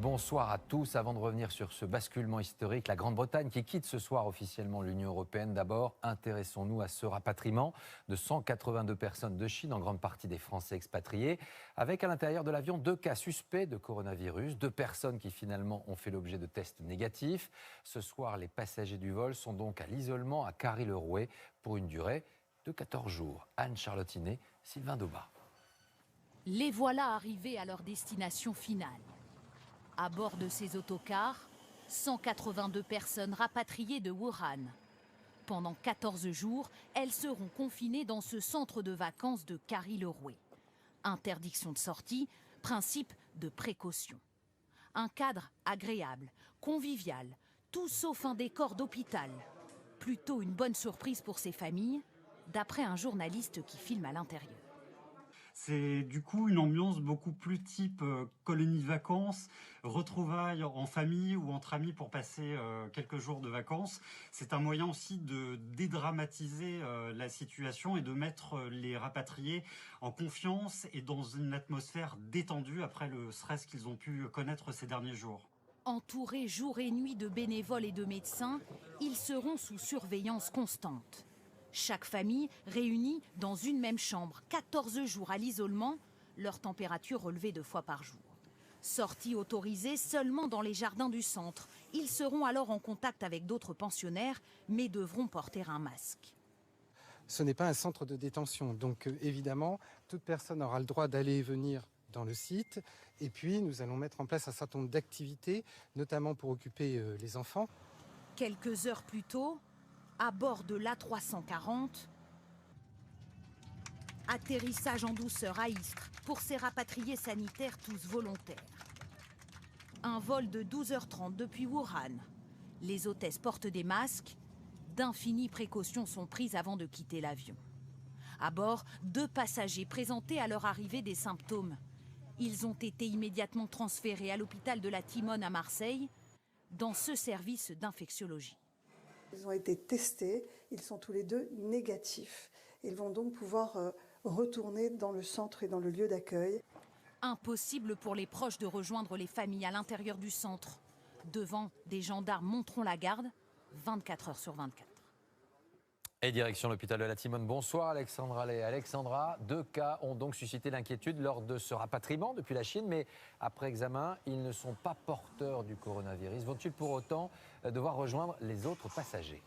Bonsoir à tous. Avant de revenir sur ce basculement historique, la Grande-Bretagne qui quitte ce soir officiellement l'Union européenne. D'abord, intéressons-nous à ce rapatriement de 182 personnes de Chine, en grande partie des Français expatriés, avec à l'intérieur de l'avion 2 cas suspects de coronavirus, 2 personnes qui finalement ont fait l'objet de tests négatifs. Ce soir, les passagers du vol sont donc à l'isolement à Carry-le-Rouet pour une durée de 14 jours. Anne-Charlotte Inet, Sylvain Daubat. Les voilà arrivés à leur destination finale. À bord de ces autocars, 182 personnes rapatriées de Wuhan. Pendant 14 jours, elles seront confinées dans ce centre de vacances de Carry-le-Rouet. Interdiction de sortie, principe de précaution. Un cadre agréable, convivial, tout sauf un décor d'hôpital. Plutôt une bonne surprise pour ces familles, d'après un journaliste qui filme à l'intérieur. C'est du coup une ambiance beaucoup plus type colonie de vacances, retrouvailles en famille ou entre amis pour passer quelques jours de vacances. C'est un moyen aussi de dédramatiser la situation et de mettre les rapatriés en confiance et dans une atmosphère détendue après le stress qu'ils ont pu connaître ces derniers jours. Entourés jour et nuit de bénévoles et de médecins, ils seront sous surveillance constante. Chaque famille réunie dans une même chambre, 14 jours à l'isolement, leur température relevée 2 fois par jour. Sortie autorisée seulement dans les jardins du centre. Ils seront alors en contact avec d'autres pensionnaires, mais devront porter un masque. Ce n'est pas un centre de détention, donc évidemment, toute personne aura le droit d'aller et venir dans le site. Et puis, nous allons mettre en place un certain nombre d'activités, notamment pour occuper les enfants. Quelques heures plus tôt, à bord de l'A340, atterrissage en douceur à Istres pour ces rapatriés sanitaires tous volontaires. Un vol de 12h30 depuis Wuhan. Les hôtesses portent des masques. D'infinies précautions sont prises avant de quitter l'avion. À bord, 2 passagers présentaient à leur arrivée des symptômes. Ils ont été immédiatement transférés à l'hôpital de la Timone à Marseille, dans ce service d'infectiologie. Ils ont été testés, ils sont tous les 2 négatifs. Ils vont donc pouvoir retourner dans le centre et dans le lieu d'accueil. Impossible pour les proches de rejoindre les familles à l'intérieur du centre. Devant, des gendarmes monteront la garde 24 heures sur 24. Et direction l'hôpital de la Timone. Bonsoir Alexandra Lay. Alexandra, 2 cas ont donc suscité l'inquiétude lors de ce rapatriement depuis la Chine, mais après examen, ils ne sont pas porteurs du coronavirus. Vont-ils pour autant devoir rejoindre les autres passagers ?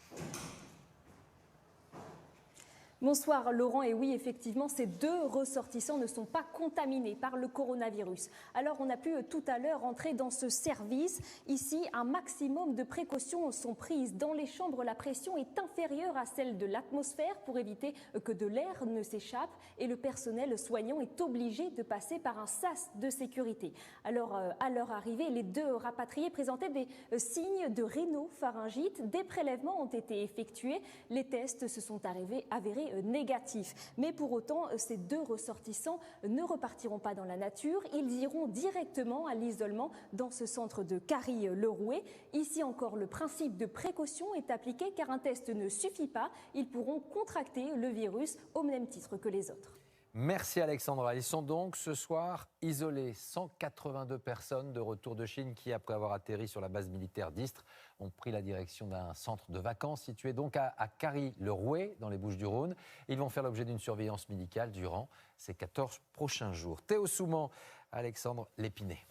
Bonsoir Laurent, et oui effectivement ces 2 ressortissants ne sont pas contaminés par le coronavirus. Alors on a pu tout à l'heure entrer dans ce service. Ici un maximum de précautions sont prises. Dans les chambres la pression est inférieure à celle de l'atmosphère pour éviter que de l'air ne s'échappe et le personnel soignant est obligé de passer par un sas de sécurité. Alors à leur arrivée, les 2 rapatriés présentaient des signes de rhinopharyngite. Des prélèvements ont été effectués. Les tests se sont avérés négatifs. Mais pour autant, ces 2 ressortissants ne repartiront pas dans la nature. Ils iront directement à l'isolement dans ce centre de Carry-le-Rouet. Ici encore, le principe de précaution est appliqué car un test ne suffit pas. Ils pourront contracter le virus au même titre que les autres. Merci Alexandra. Ils sont donc ce soir isolés. 182 personnes de retour de Chine qui, après avoir atterri sur la base militaire d'Istres, ont pris la direction d'un centre de vacances situé donc à Carry-le-Rouet, dans les Bouches-du-Rhône. Ils vont faire l'objet d'une surveillance médicale durant ces 14 prochains jours. Théo Souman, Alexandre Lépiné.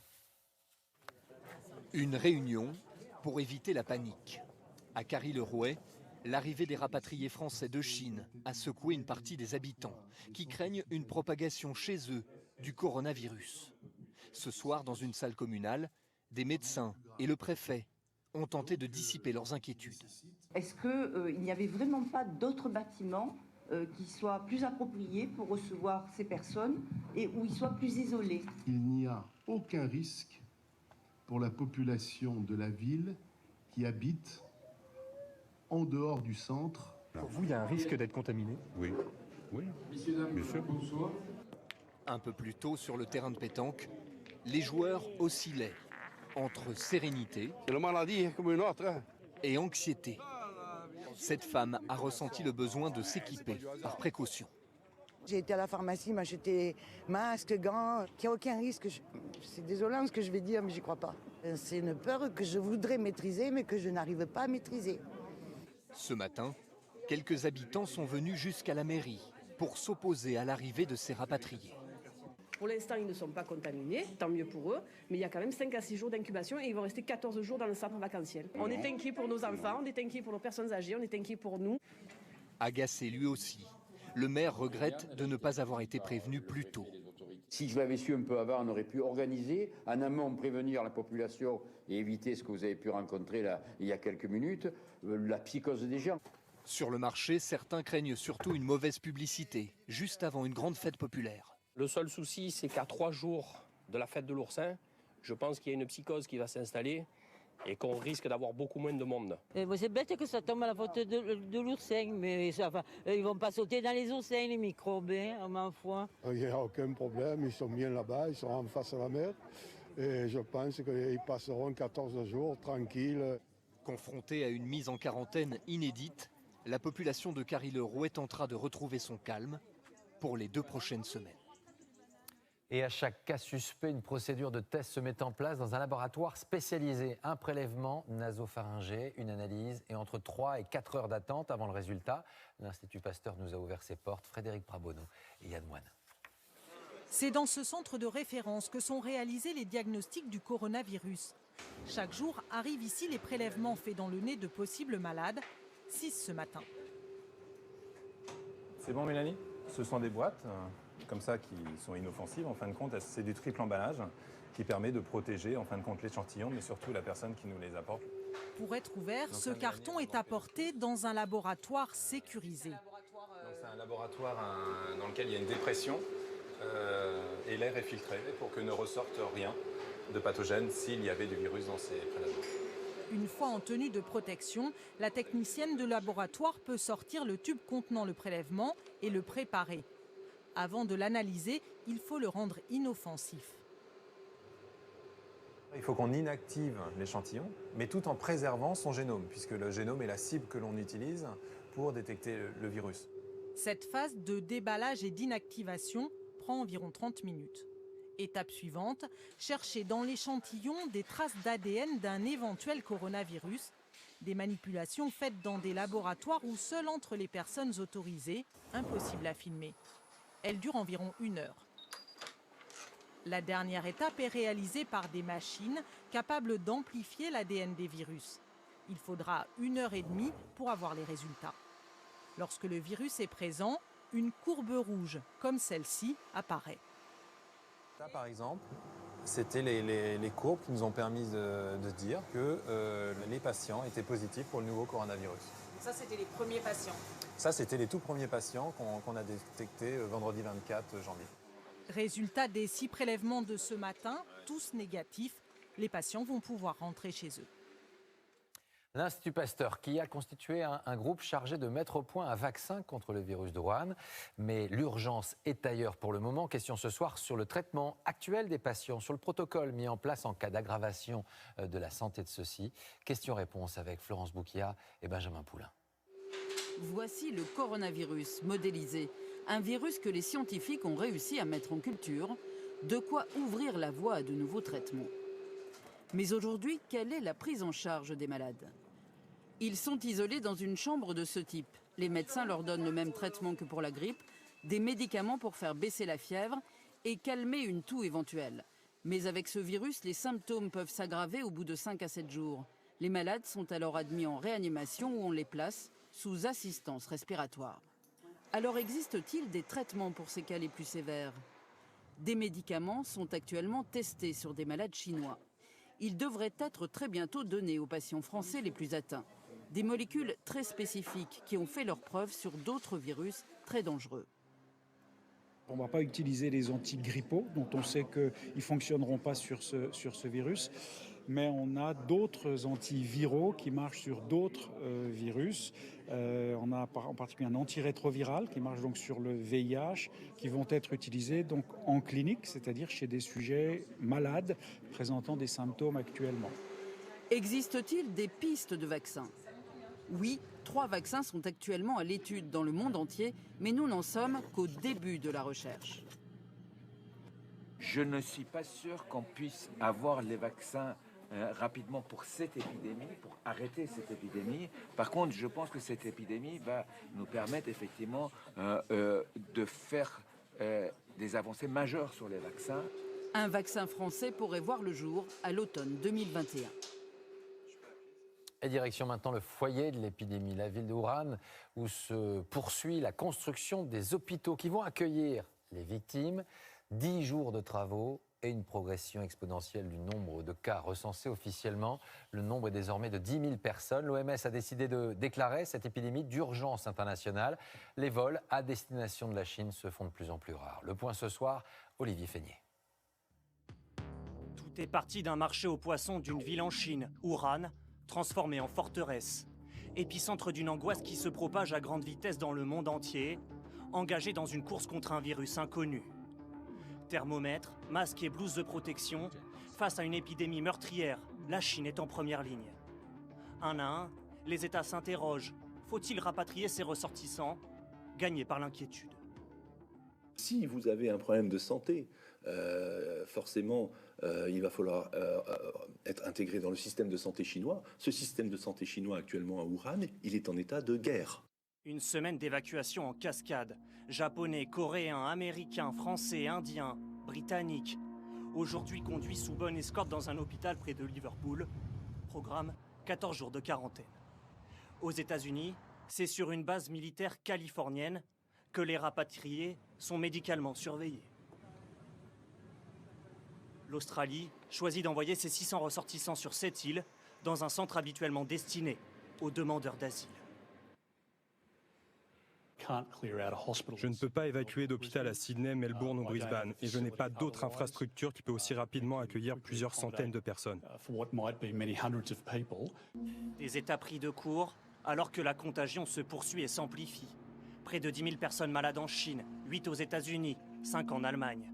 Une réunion pour éviter la panique. À Carry-le-Rouet, l'arrivée des rapatriés français de Chine a secoué une partie des habitants qui craignent une propagation chez eux du coronavirus. Ce soir, dans une salle communale, des médecins et le préfet ont tenté de dissiper leurs inquiétudes. Est-ce qu'il n'y avait vraiment pas d'autres bâtiments qui soient plus appropriés pour recevoir ces personnes et où ils soient plus isolés? Il n'y a aucun risque pour la population de la ville qui habite en dehors du centre. Pour vous, il y a un risque d'être contaminé? Oui, oui, bien sûr. Un peu plus tôt, sur le terrain de pétanque, les joueurs oscillaient entre sérénité et anxiété. Cette femme a ressenti le besoin de s'équiper par précaution. J'ai été à la pharmacie m'acheter masques, gants, qu'il n'y a aucun risque. C'est désolant ce que je vais dire, mais j'y crois pas. C'est une peur que je voudrais maîtriser, mais que je n'arrive pas à maîtriser. Ce matin, quelques habitants sont venus jusqu'à la mairie pour s'opposer à l'arrivée de ces rapatriés. Pour l'instant, ils ne sont pas contaminés, tant mieux pour eux, mais il y a quand même 5 à 6 jours d'incubation et ils vont rester 14 jours dans le centre vacanciel. On est inquiet pour nos enfants, on est inquiet pour nos personnes âgées, on est inquiet pour nous. Agacé lui aussi, le maire regrette de ne pas avoir été prévenu plus tôt. Si je l'avais su un peu avant, on aurait pu organiser, en amont prévenir la population et éviter ce que vous avez pu rencontrer là, il y a quelques minutes, la psychose des gens. Sur le marché, certains craignent surtout une mauvaise publicité, juste avant une grande fête populaire. Le seul souci, c'est qu'à 3 jours de la fête de l'oursin, je pense qu'il y a une psychose qui va s'installer et qu'on risque d'avoir beaucoup moins de monde. C'est bête que ça tombe à la faute de l'oursin, mais ils vont pas sauter dans les oursins, les microbes, hein, ma foi. Il n'y a aucun problème, ils sont bien là-bas, ils sont en face de la mer. Et je pense qu'ils passeront 14 jours tranquilles. Confrontée à une mise en quarantaine inédite, la population de Carry-le-Rouet tentera de retrouver son calme pour les 2 prochaines semaines. Et à chaque cas suspect, une procédure de test se met en place dans un laboratoire spécialisé. Un prélèvement nasopharyngé, une analyse et entre 3 et 4 heures d'attente avant le résultat. L'Institut Pasteur nous a ouvert ses portes. Frédéric Prabono et Yann Moine. C'est dans ce centre de référence que sont réalisés les diagnostics du coronavirus. Chaque jour arrivent ici les prélèvements faits dans le nez de possibles malades. 6 ce matin. C'est bon Mélanie? Ce sont des boîtes comme ça qui sont inoffensives. En fin de compte, c'est du triple emballage qui permet de protéger en fin de compte l'échantillon, mais surtout la personne qui nous les apporte. Pour être ouvert, ce carton est apporté dans un laboratoire sécurisé. C'est un laboratoire dans lequel il y a une dépression et l'air est filtré pour que ne ressorte rien de pathogène s'il y avait du virus dans ces prélèvements. Une fois en tenue de protection, la technicienne de laboratoire peut sortir le tube contenant le prélèvement et le préparer. Avant de l'analyser, il faut le rendre inoffensif. Il faut qu'on inactive l'échantillon, mais tout en préservant son génome, puisque le génome est la cible que l'on utilise pour détecter le virus. Cette phase de déballage et d'inactivation prend environ 30 minutes. Étape suivante, chercher dans l'échantillon des traces d'ADN d'un éventuel coronavirus. Des manipulations faites dans des laboratoires où seuls entrent les personnes autorisées, impossible à filmer. Elles durent environ 1 heure. La dernière étape est réalisée par des machines capables d'amplifier l'ADN des virus. Il faudra 1 heure et demie pour avoir les résultats. Lorsque le virus est présent, une courbe rouge, comme celle-ci, apparaît. Ça, par exemple, c'était les courbes qui nous ont permis de dire que les patients étaient positifs pour le nouveau coronavirus. Ça, c'était les premiers patients. Ça, c'était les tout premiers patients qu'on a détectés vendredi 24 janvier. Résultat des 6 prélèvements de ce matin, tous négatifs. Les patients vont pouvoir rentrer chez eux. L'Institut Pasteur qui a constitué un groupe chargé de mettre au point un vaccin contre le virus de Wuhan. Mais l'urgence est ailleurs pour le moment. Question ce soir sur le traitement actuel des patients, sur le protocole mis en place en cas d'aggravation de la santé de ceux-ci. Question-réponse avec Florence Bouquia et Benjamin Poulain. Voici le coronavirus modélisé. Un virus que les scientifiques ont réussi à mettre en culture. De quoi ouvrir la voie à de nouveaux traitements. Mais aujourd'hui, quelle est la prise en charge des malades ? Ils sont isolés dans une chambre de ce type. Les médecins leur donnent le même traitement que pour la grippe, des médicaments pour faire baisser la fièvre et calmer une toux éventuelle. Mais avec ce virus, les symptômes peuvent s'aggraver au bout de 5 à 7 jours. Les malades sont alors admis en réanimation où on les place sous assistance respiratoire. Alors existe-t-il des traitements pour ces cas les plus sévères ? Des médicaments sont actuellement testés sur des malades chinois. Ils devraient être très bientôt donnés aux patients français les plus atteints. Des molécules très spécifiques qui ont fait leurs preuves sur d'autres virus très dangereux. On ne va pas utiliser les antigrippaux, dont on sait qu'ils ne fonctionneront pas sur ce virus, mais on a d'autres antiviraux qui marchent sur d'autres virus. On a en particulier un antirétroviral qui marche donc sur le VIH, qui vont être utilisés donc en clinique, c'est-à-dire chez des sujets malades présentant des symptômes actuellement. Existe-t-il des pistes de vaccins ? Oui, 3 vaccins sont actuellement à l'étude dans le monde entier, mais nous n'en sommes qu'au début de la recherche. Je ne suis pas sûr qu'on puisse avoir les vaccins rapidement pour cette épidémie, pour arrêter cette épidémie. Par contre, je pense que cette épidémie va nous permettre effectivement de faire des avancées majeures sur les vaccins. Un vaccin français pourrait voir le jour à l'automne 2021. Et direction maintenant le foyer de l'épidémie, la ville de Wuhan, où se poursuit la construction des hôpitaux qui vont accueillir les victimes. 10 jours de travaux et une progression exponentielle du nombre de cas recensés officiellement. Le nombre est désormais de 10 000 personnes. L'OMS a décidé de déclarer cette épidémie d'urgence internationale. Les vols à destination de la Chine se font de plus en plus rares. Le point ce soir, Olivier Feignet. Tout est parti d'un marché aux poissons d'une ville en Chine, Wuhan, transformée en forteresse. Épicentre d'une angoisse qui se propage à grande vitesse dans le monde entier, engagé dans une course contre un virus inconnu. Thermomètre, masque et blouse de protection, face à une épidémie meurtrière, la Chine est en première ligne. Un à un, les États s'interrogent. Faut-il rapatrier ses ressortissants, gagnés par l'inquiétude? Si vous avez un problème de santé, forcément, il va falloir être intégré dans le système de santé chinois. Ce système de santé chinois actuellement à Wuhan, il est en état de guerre. Une semaine d'évacuation en cascade. Japonais, coréens, américains, français, indiens, britanniques. Aujourd'hui conduits sous bonne escorte dans un hôpital près de Liverpool. Programme 14 jours de quarantaine. Aux États-Unis, c'est sur une base militaire californienne que les rapatriés sont médicalement surveillés. L'Australie choisit d'envoyer ses 600 ressortissants sur cette île dans un centre habituellement destiné aux demandeurs d'asile. Je ne peux pas évacuer d'hôpital à Sydney, Melbourne ou Brisbane et je n'ai pas d'autre infrastructure qui peut aussi rapidement accueillir plusieurs centaines de personnes. Des États pris de court alors que la contagion se poursuit et s'amplifie. Près de 10 000 personnes malades en Chine, 8 aux États-Unis, 5 en Allemagne.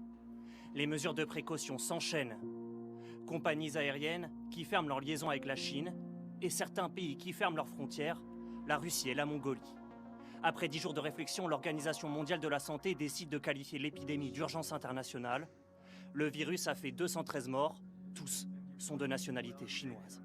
Les mesures de précaution s'enchaînent. Compagnies aériennes qui ferment leurs liaisons avec la Chine et certains pays qui ferment leurs frontières, la Russie et la Mongolie. Après 10 jours de réflexion, l'Organisation mondiale de la santé décide de qualifier l'épidémie d'urgence internationale. Le virus a fait 213 morts, tous sont de nationalité chinoise.